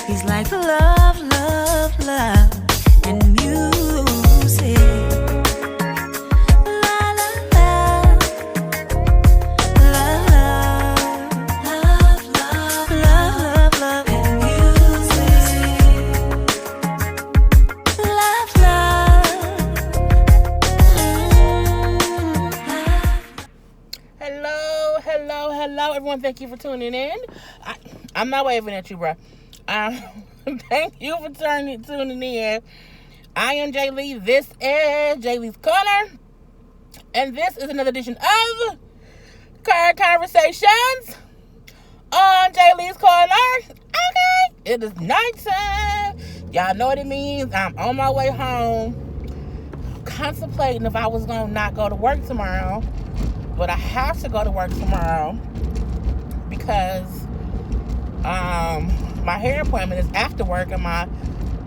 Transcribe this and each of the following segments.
He's like love, love, love, and music. La la la, love, love, love, love, love, and music. Love, love. Hello, everyone. Thank you for tuning in. I'm not waving at you, bro. Thank you for tuning in. I am Jay Lee. This is Jay Lee's Corner. And this is another edition of Car Conversations on Jay Lee's Corner. Okay. It is nighttime. Y'all know what it means. I'm on my way home, contemplating if I was going to not go to work tomorrow. But I have to go to work tomorrow because my hair appointment is after work and my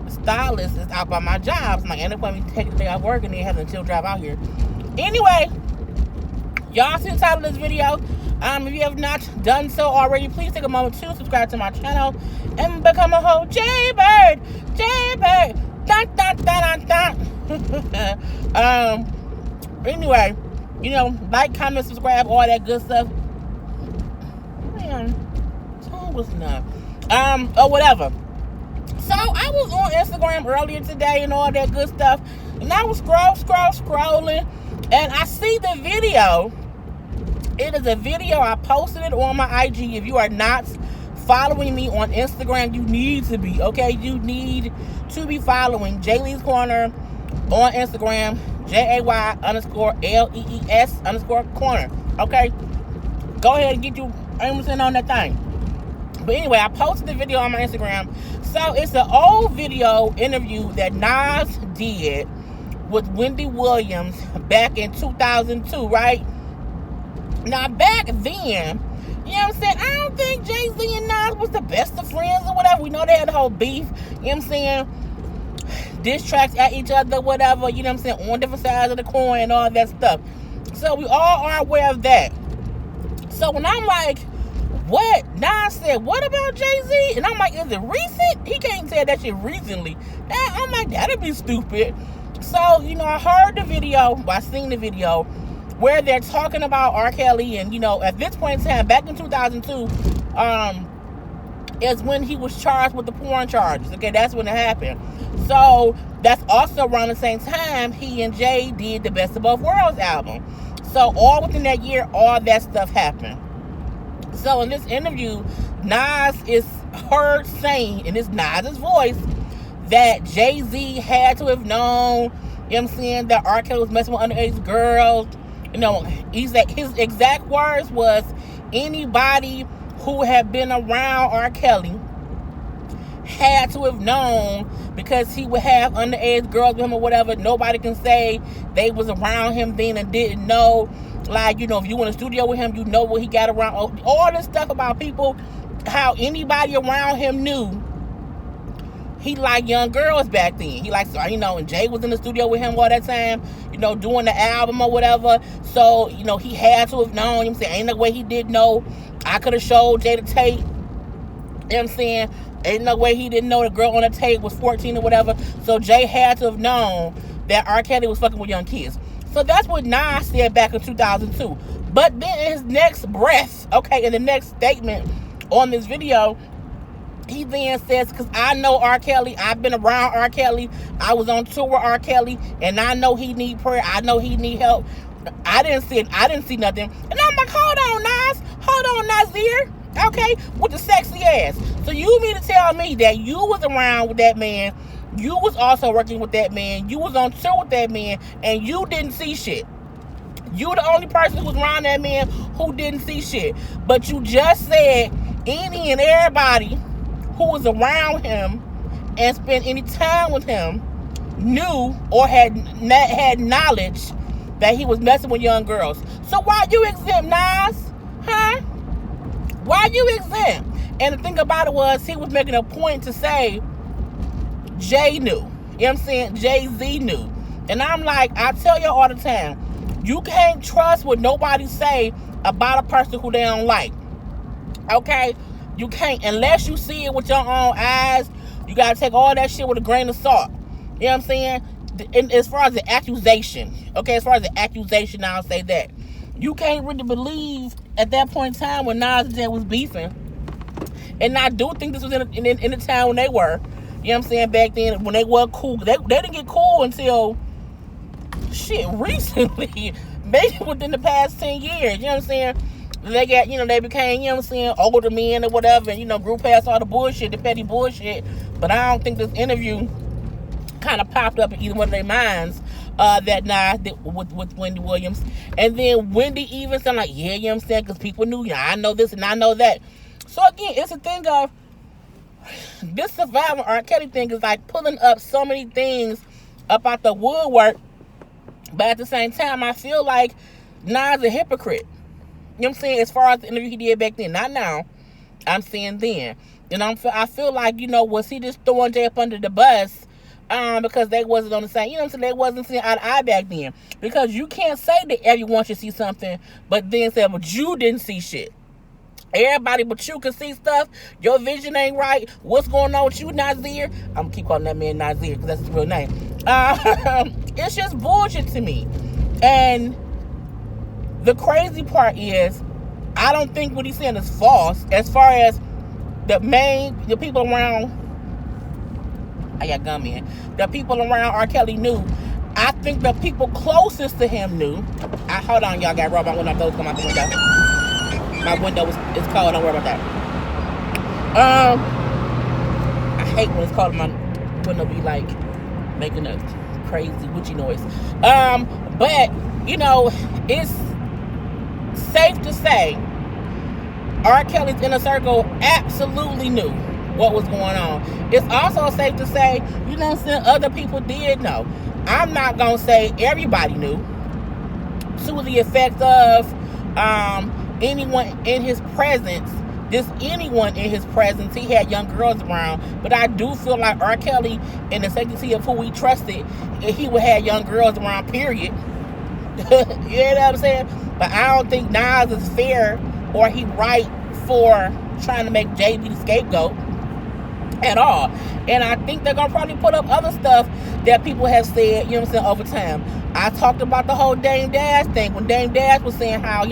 stylist is out by my job. So my end appointment take the day off work and then have until drive out here. Anyway, y'all see the title of this video. If you have not done so already, please take a moment to subscribe to my channel and become a whole Jaybird. Dun, dun, dun, dun, dun. Anyway, you know, like, comment, subscribe, all that good stuff. Man, tone was not. Or whatever. So I was on Instagram earlier today and all that good stuff, and I was scrolling, and I see the video. It is a video. I posted it on my IG. If you are not following me on Instagram, you need to be. Okay, you need to be following Jay Lee's Corner on Instagram. JAY_LEES_corner. Okay, go ahead and get you Emerson on that thing. But anyway, I posted the video on my Instagram. So it's an old video interview that Nas did with Wendy Williams back in 2002, right? Now back then, you know what I'm saying, I don't think Jay-Z and Nas was the best of friends or whatever. We know they had the whole beef, you know what I'm saying, diss tracks at each other, whatever, you know what I'm saying, on different sides of the coin and all that stuff. So we all are aware of that. So when I'm like, what? Nas said, what about Jay-Z? And I'm like, is it recent? He can't say that shit recently. I'm like, that'd be stupid. So, you know, I heard the video, I seen the video where they're talking about R. Kelly, and, you know, at this point in time, back in 2002, is when he was charged with the porn charges. Okay, that's when it happened. So that's also around the same time he and Jay did the Best of Both Worlds album. So all within that year, all that stuff happened. So in this interview, Nas is heard saying, in his Nas's voice, that Jay-Z had to have known, you know what I'm saying, that R. Kelly was messing with underage girls. You know, his exact words was, anybody who had been around R. Kelly had to have known, because he would have underage girls with him or whatever. Nobody can say they was around him then and didn't know. Like, you know, if you in the studio with him, you know what he got around. All this stuff about people, how anybody around him knew he liked young girls back then. He liked, you know, and Jay was in the studio with him all that time, you know, doing the album or whatever. So, you know, he had to have known. You know what I'm saying? Ain't no way he didn't know. I could have showed Jay the tape. You know what I'm saying? Ain't no way he didn't know the girl on the tape was 14 or whatever. So Jay had to have known that R. Kelly was fucking with young kids. So that's what Nas said back in 2002. But then in his next breath, okay, in the next statement on this video, he then says, because I know R. Kelly, I've been around R. Kelly, I was on tour with R. Kelly, and I know he need prayer, I know he need help. I didn't see nothing. And I'm like, hold on, Nasir, okay, with the sexy ass. So you mean to tell me that you was around with that man, you was also working with that man, you was on tour with that man, and you didn't see shit? You the only person who was around that man who didn't see shit. But you just said any and everybody who was around him and spent any time with him knew or had knowledge that he was messing with young girls. So why you exempt, Nas? Huh? Why you exempt? And the thing about it was, he was making a point to say Jay knew. You know what I'm saying? Jay-Z knew. And I'm like, I tell you all the time, you can't trust what nobody say about a person who they don't like. Okay? You can't, unless you see it with your own eyes. You gotta take all that shit with a grain of salt. You know what I'm saying? And as far as the accusation, okay, as far as the accusation, I'll say that you can't really believe at that point in time when Nas and Jay was beefing. And I do think this was in the time when they were. You know what I'm saying? Back then, when they were cool. They didn't get cool until, shit, recently. Maybe within the past 10 years. You know what I'm saying? They got, they became, you know what I'm saying, older men or whatever. And, grew past all the bullshit, the petty bullshit. But I don't think this interview kind of popped up in either one of their minds that night with Wendy Williams. And then Wendy even said, like, yeah, you know what I'm saying? Because people knew, I know this and I know that. So, again, it's a thing of this survivor R. Kelly thing is like pulling up so many things up out the woodwork. But at the same time, I feel like Nas a hypocrite. You know what I'm saying? As far as the interview he did back then. Not now. I'm saying then. And I feel like, was he just throwing Jay up under the bus because they wasn't on the same, you know what I'm saying? They wasn't seeing eye to eye back then. Because you can't say that everyone should see something, but then say, but you didn't see shit. Everybody but you can see stuff. Your vision ain't right. What's going on with you, Nasir? I'm going to keep calling that man Nasir because that's his real name. It's just bullshit to me. And the crazy part is, I don't think what he's saying is false. As far as the people around, I got gum in. The people around R. Kelly knew. I think the people closest to him knew. Hold on, y'all. Got rubber. I went up those come out the window. My window is cold. Don't worry about that. I hate when it's cold. My window be like making a crazy witchy noise. But it's safe to say R. Kelly's inner circle absolutely knew what was going on. It's also safe to say, other people did know. I'm not gonna say everybody knew to the effect of anyone in his presence, he had young girls around. But I do feel like R. Kelly, in the sanctity of who he trusted, he would have young girls around, period. You know what I'm saying? But I don't think Nas is fair or he right for trying to make Jay be the scapegoat at all. And I think they're going to probably put up other stuff that people have said, over time. I talked about the whole Dame Dash thing. When Dame Dash was saying how,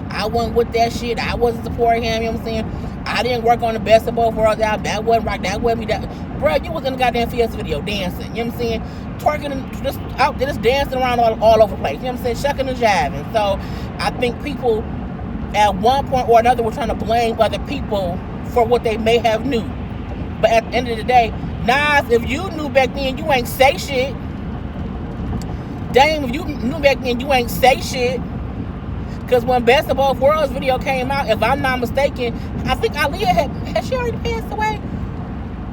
I wasn't with that shit. I wasn't supporting him, you know what I'm saying? I didn't work on the Best of Both Worlds album. That wasn't right. That wasn't me. Bro, you was in the goddamn Fiesta video dancing, you know what I'm saying? Twerking and just out there, just dancing around all over the place, you know what I'm saying? Shucking and jiving. So I think people at one point or another were trying to blame other people for what they may have knew. But at the end of the day, Nas, if you knew back then, you ain't say shit. Dame, if you knew back then, you ain't say shit. Because when Best of Both Worlds video came out, if I'm not mistaken, I think Aaliyah had she already passed away?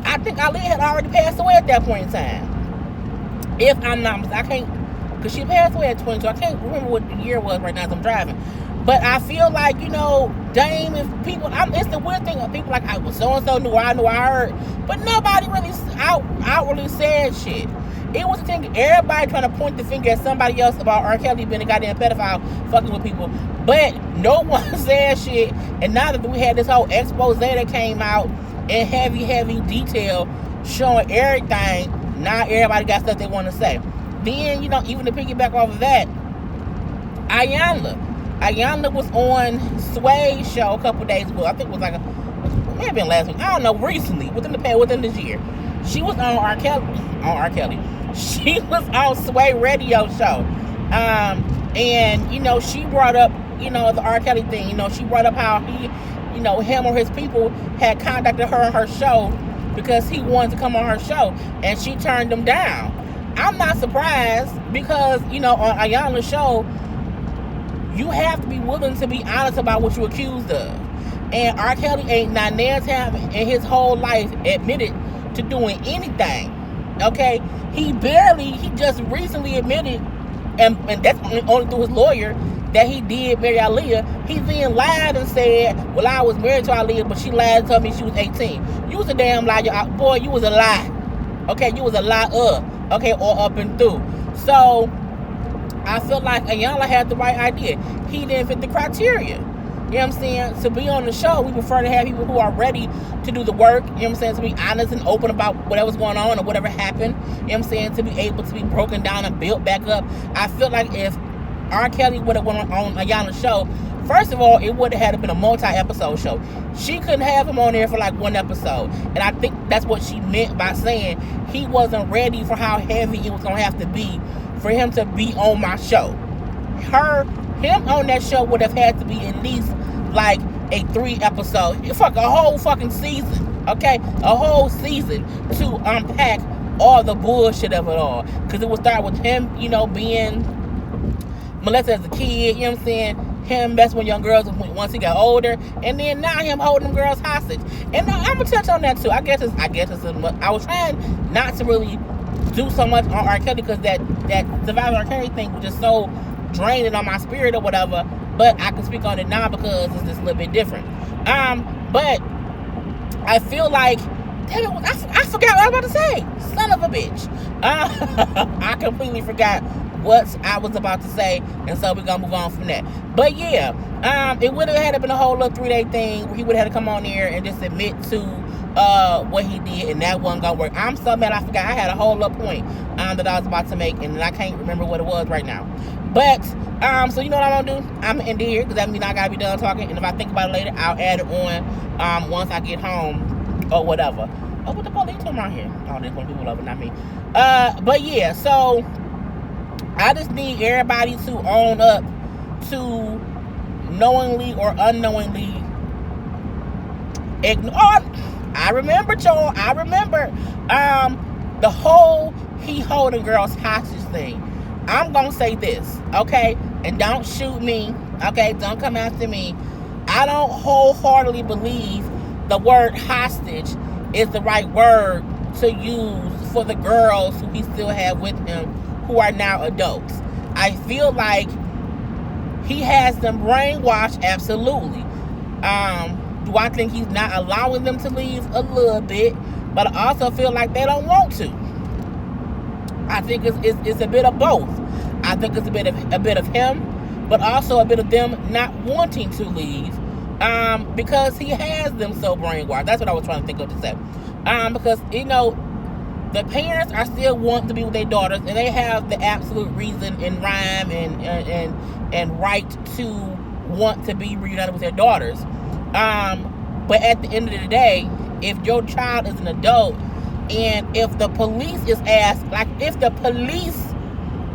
I think Aaliyah had already passed away at that point in time. If I'm not mistaken, I can't, because she passed away at 22. I can't remember what the year was right now as I'm driving. But I feel like, Dame, if people, it's the weird thing of people like, I was so-and-so knew, I heard. But nobody really outwardly said shit. It was a thing, everybody trying to point the finger at somebody else about R. Kelly being a goddamn pedophile, fucking with people. But no one said shit. And now that we had this whole expose that came out in heavy detail showing everything, now everybody got stuff they want to say. Then, even to piggyback off of that, Ayanna was on Sway's show a couple days ago. I think it was like it may have been last week. I don't know, recently, within this year. She was on R. Kelly. She was on Sway radio show. And, she brought up, the R. Kelly thing. She brought up how he, him or his people had contacted her on her show because he wanted to come on her show. And she turned him down. I'm not surprised because, on Ayanna's show, you have to be willing to be honest about what you're accused of. And R. Kelly ain't not near time in his whole life admitted to doing anything. Okay? He just recently admitted, and that's only through his lawyer, that he did marry Aaliyah. He then lied and said, well, I was married to Aaliyah, but she lied and told me she was 18. You was a damn liar. Boy, you was a lie. Okay? You was a liar. Okay? Or up and through. So I feel like Ayanna had the right idea. He didn't fit the criteria. You know You know what I'm saying? To be on the show, we prefer to have people who are ready to do the work. You know what I'm saying? To be honest and open about whatever's going on or whatever happened. You know what I'm saying? To be able to be broken down and built back up. I feel like if R. Kelly would have went on Ayana's show, first of all, it would have had to been a multi-episode show. She couldn't have him on there for like one episode. And I think that's what she meant by saying he wasn't ready for how heavy it was going to have to be for him to be on my show. Him on that show would have had to be at least like a 3-episode, a whole fucking season, okay? A whole season to unpack all the bullshit of it all. Because it would start with him, being molested as a kid, you know what I'm saying? Him messing with young girls once he got older, and then now him holding them girls hostage. And I'm gonna touch on that too. I was trying not to really do so much on R. Kelly because that surviving R. Kelly thing was just so draining on my spirit or whatever. But I can speak on it now because it's just a little bit different. But I feel like, damn it, I forgot what I was about to say. Son of a bitch. I completely forgot what I was about to say, and so we're gonna move on from that. But yeah, it would have had to been a whole little 3-day thing where he would have had to come on here and just admit to what he did, and that wasn't gonna work. I'm so mad I forgot. I had a whole little point that I was about to make, and I can't remember what it was right now. But so you know what I'm gonna do? I'm gonna end it here because that means I gotta be done talking, and if I think about it later, I'll add it on once I get home or whatever. Oh, what the police doing around here? Oh, there's one people over, not me. But yeah, so I just need everybody to own up to knowingly or unknowingly ignore. I remember, y'all. I remember the whole he holding girls hostage thing. I'm gonna say this, okay? And don't shoot me, okay? Don't come after me. I don't wholeheartedly believe the word hostage is the right word to use for the girls who he still have with him who are now adults. I feel like he has them brainwashed, absolutely. Do I think he's not allowing them to leave? A little bit. But I also feel like they don't want to. I think it's a bit of both. I think it's a bit of him, but also a bit of them not wanting to leave, because he has them so brainwashed. That's what I was trying to think of to say. Because the parents are still wanting to be with their daughters, and they have the absolute reason and rhyme and right to want to be reunited with their daughters. But at the end of the day, if your child is an adult, and if the police is asked, like if the police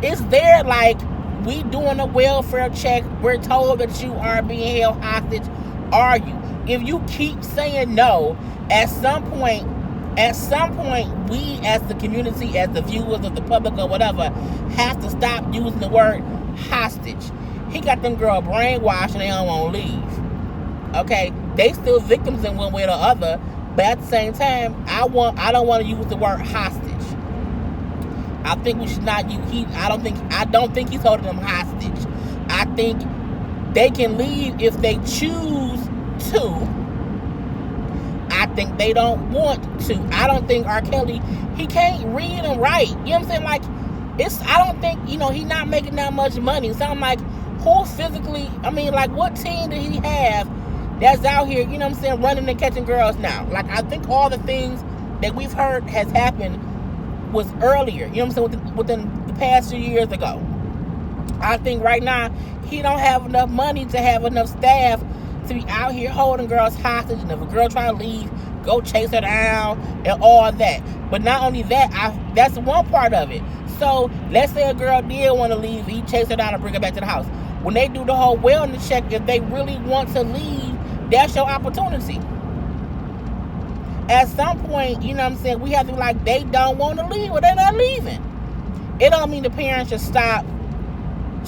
is there, like, we doing a welfare check, we're told that you are being held hostage, are you? If you keep saying no, at some point, we as the community, as the viewers of the public or whatever, have to stop using the word hostage. He got them girl brainwashed and they don't want to leave. Okay? They still victims in one way or the other, but at the same time, I don't want to use the word hostage. I think we should not use. I don't think he's holding them hostage. I think they can leave if they choose to. I think they don't want to. I don't think R. Kelly, he can't read and write. You know what I'm saying? Like, I don't think, he's not making that much money. So I'm like, who physically, what team did he have that's out here, you know what I'm saying, running and catching girls now? Like, I think all the things that we've heard has happened was earlier, you know what I'm saying, within the past few years ago. I think right now, he don't have enough money to have enough staff to be out here holding girls hostage, and if a girl try to leave, go chase her down and all that. But not only that, that's one part of it. So let's say a girl did want to leave, he chased her down and bring her back to the house. When they do the whole wellness check, if they really want to leave, that's your opportunity. At some point, you know what I'm saying, we have to be like, they don't want to leave or they're not leaving. It don't mean the parents should stop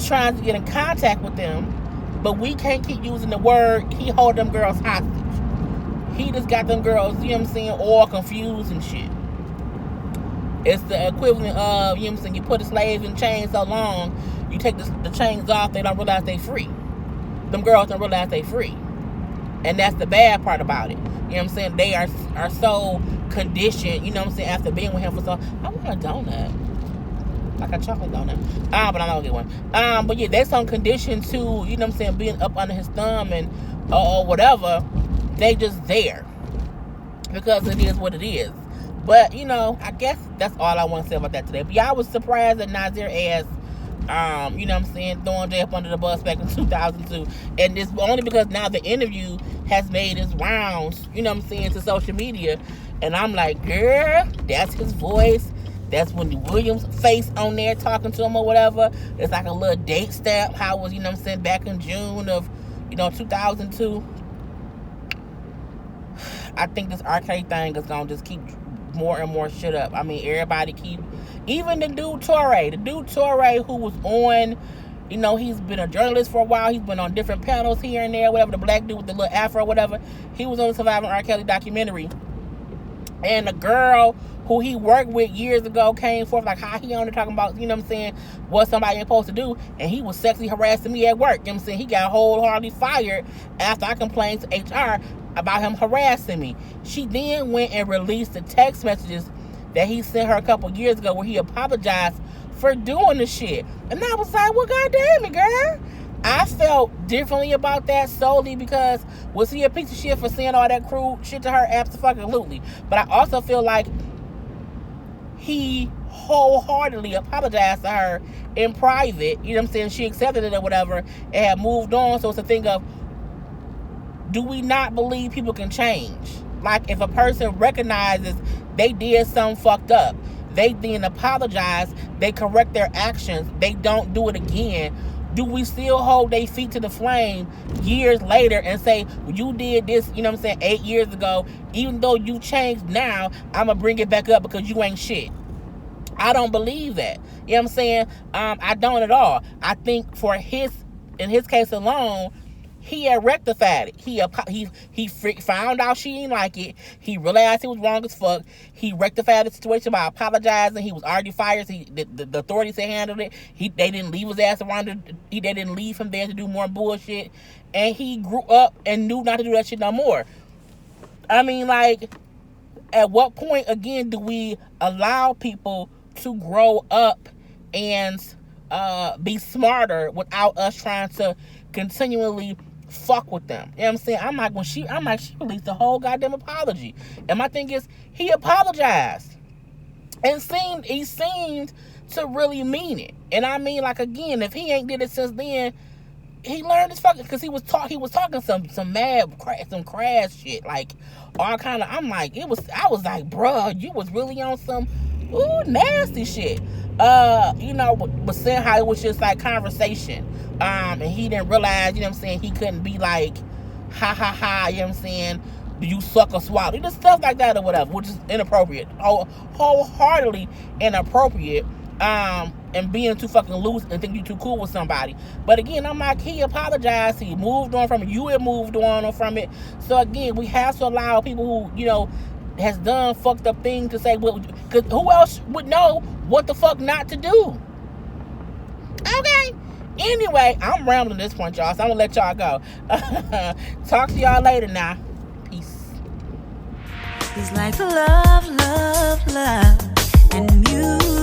trying to get in contact with them, but we can't keep using the word, he hold them girls hostage. He just got them girls, you know what I'm saying, all confused and shit. It's the equivalent of, you know what I'm saying, you put a slave in chains so long, you take the chains off, they don't realize they free. Them girls don't realize they free. And that's the bad part about it. You know what I'm saying? They are so conditioned, you know what I'm saying, after being with him for so. I want a donut. Like a chocolate donut. But I'm not gonna get one. But yeah, they're so conditioned to, you know what I'm saying, being up under his thumb and or whatever. They just there because it is what it is. But I guess that's all I want to say about that today. But yeah, I was surprised that Nasir asked, throwing Jay up under the bus back in 2002. And it's only because now the interview has made its rounds, to social media. And I'm like, girl, that's his voice. That's Wendy Williams' face on there talking to him or whatever. It's like a little date stamp. How it was, back in June of, 2002. I think this R. Kelly thing is going to just keep more and more shit up. I mean, everybody even the dude Torre, who was on, he's been a journalist for a while. He's been on different panels here and there, whatever. The black dude with the little afro, whatever. He was on the Surviving R. Kelly documentary. And the girl who he worked with years ago came forth like how he on there talking about, what somebody ain't supposed to do. And he was sexually harassing me at work. He got wholeheartedly fired after I complained to HR about him harassing me. She then went and released the text messages that he sent her a couple years ago where he apologized for doing the shit. And I was like, well, goddamn it, girl. I felt differently about that solely because was he a piece of shit for saying all that crude shit to her? Absolutely. But I also feel like he wholeheartedly apologized to her in private. She accepted it or whatever and had moved on. So it's a thing of, do we not believe people can change? Like, if a person recognizes they did something fucked up, they then apologize, they correct their actions, they don't do it again, do we still hold their feet to the flame years later and say, well, you did this, 8 years ago, even though you changed now, I'm going to bring it back up because you ain't shit? I don't believe that. I don't at all. I think in his case alone, he had rectified it. He found out she didn't like it. He realized he was wrong as fuck. He rectified the situation by apologizing. He was already fired. So the authorities had handled it. They didn't leave his ass around. They didn't leave him there to do more bullshit. And he grew up and knew not to do that shit no more. I mean, like, at what point, again, do we allow people to grow up and be smarter without us trying to continually fuck with them? I'm like, she released the whole goddamn apology. And my thing is, he apologized. And he seemed to really mean it. And I mean, like, again, if he ain't did it since then, he learned his fucking, because he was talking some mad, some crass shit, like, all kind of, I was like, bruh, you was really on some, nasty shit. But saying how it was just like conversation. And he didn't realize, he couldn't be like, ha ha ha, do you suck or swallow? Just stuff like that or whatever, which is inappropriate. Wholeheartedly inappropriate. And being too fucking loose and think you too cool with somebody. But again, I'm like, he apologized, he moved on from it, you had moved on from it. So again, we have to allow people who, has done fucked up things to say, well, because who else would know what the fuck not to do? Okay. Anyway, I'm rambling at this point, y'all, so I'm gonna let y'all go. Talk to y'all later now. Peace. He's like love, love, love, and music.